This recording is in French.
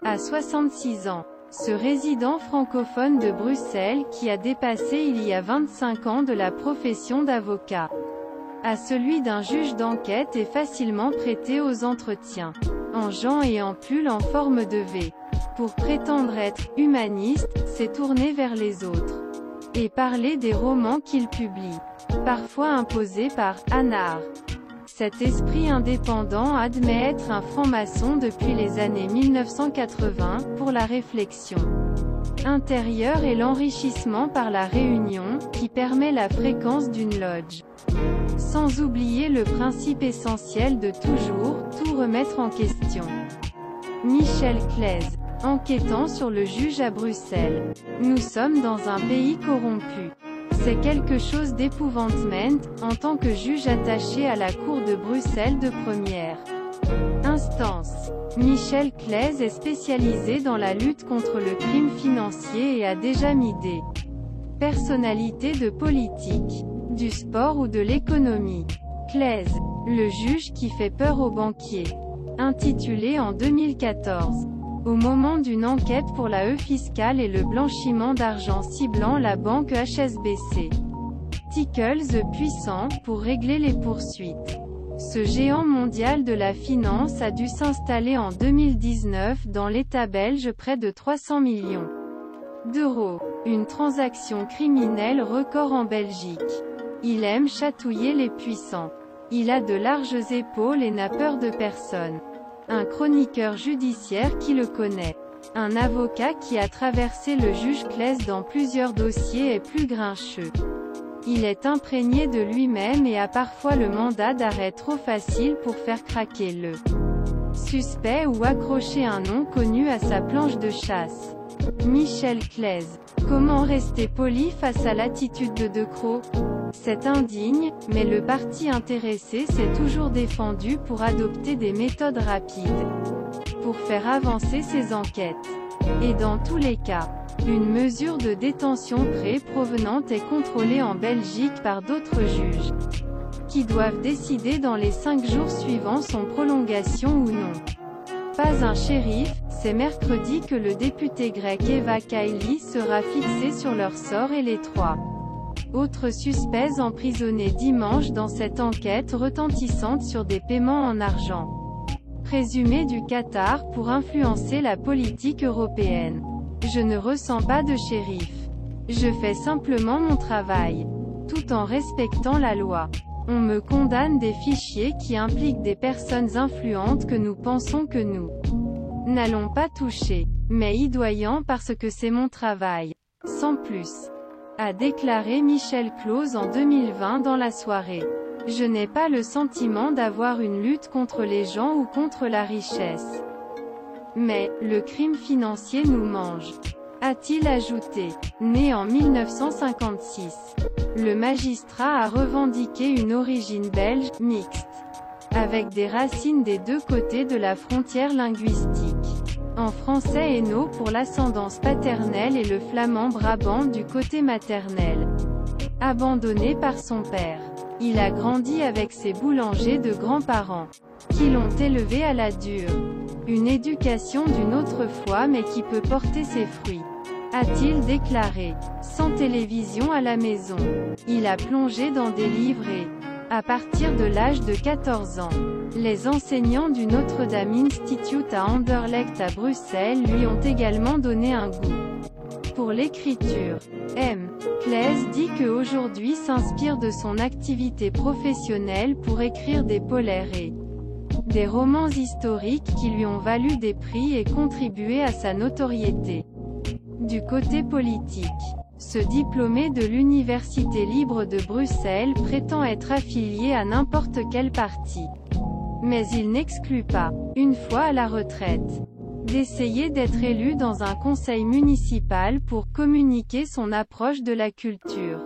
à 66 ans. Ce résident francophone de Bruxelles qui a dépassé il y a 25 ans de la profession d'avocat à celui d'un juge d'enquête est facilement prêté aux entretiens. En Jean et en pull en forme de V. Pour prétendre être « humaniste », s'est tourné vers les autres. Et parler des romans qu'il publie. Parfois imposés par « Anar ». Cet esprit indépendant admet être un franc-maçon depuis les années 1980, pour la réflexion intérieure et l'enrichissement par la réunion, qui permet la fréquence d'une loge. Sans oublier le principe essentiel de toujours, tout remettre en question. Michel Claise. Enquêtant sur le juge à Bruxelles. Nous sommes dans un pays corrompu. C'est quelque chose d'épouvantement, en tant que juge attaché à la Cour de Bruxelles de première instance. Michel Claise est spécialisé dans la lutte contre le crime financier et a déjà mis des personnalités de politique, du sport ou de l'économie. Claise, le juge qui fait peur aux banquiers. Intitulé en 2014. Au moment d'une enquête pour la fiscale et le blanchiment d'argent ciblant la banque HSBC. Tickles puissant, pour régler les poursuites. Ce géant mondial de la finance a dû s'installer en 2019 dans l'État belge près de 300 millions d'euros. Une transaction criminelle record en Belgique. Il aime chatouiller les puissants. Il a de larges épaules et n'a peur de personne. Un chroniqueur judiciaire qui le connaît. Un avocat qui a traversé le juge Claise dans plusieurs dossiers est plus grincheux. Il est imprégné de lui-même et a parfois le mandat d'arrêt trop facile pour faire craquer le suspect ou accrocher un nom connu à sa planche de chasse. Michel Claise. Comment rester poli face à l'attitude de De Croo? C'est indigne, mais le parti intéressé s'est toujours défendu pour adopter des méthodes rapides pour faire avancer ses enquêtes. Et dans tous les cas, une mesure de détention provenante est contrôlée en Belgique par d'autres juges, qui doivent décider dans les 5 jours suivant son prolongation ou non. Pas un shérif, c'est mercredi que le député grec Eva Kaili sera fixé sur leur sort et les 3 autres suspects emprisonnés dimanche dans cette enquête retentissante sur des paiements en argent présumés du Qatar pour influencer la politique européenne. Je ne ressens pas de shérif. Je fais simplement mon travail, tout en respectant la loi. On me condamne des fichiers qui impliquent des personnes influentes que nous pensons que nous n'allons pas toucher, mais idoyant parce que c'est mon travail. Sans plus. A déclaré Michel Claise en 2020 dans la soirée. Je n'ai pas le sentiment d'avoir une lutte contre les gens ou contre la richesse. Mais, le crime financier nous mange. A-t-il ajouté. Né en 1956. Le magistrat a revendiqué une origine belge, mixte, avec des racines des deux côtés de la frontière linguistique. En français hainaut pour l'ascendance paternelle et le flamand brabant du côté maternel. Abandonné par son père. Il a grandi avec ses boulangers de grands-parents, qui l'ont élevé à la dure. Une éducation d'une autre foi mais qui peut porter ses fruits. A-t-il déclaré. Sans télévision à la maison. Il a plongé dans des livres et, à partir de l'âge de 14 ans, les enseignants du Notre-Dame Institute à Anderlecht à Bruxelles lui ont également donné un goût pour l'écriture. M. Claise dit qu'aujourd'hui s'inspire de son activité professionnelle pour écrire des polaires et des romans historiques qui lui ont valu des prix et contribué à sa notoriété. Du côté politique, ce diplômé de l'Université libre de Bruxelles prétend être affilié à n'importe quel parti. Mais il n'exclut pas, une fois à la retraite, d'essayer d'être élu dans un conseil municipal pour communiquer son approche de la culture.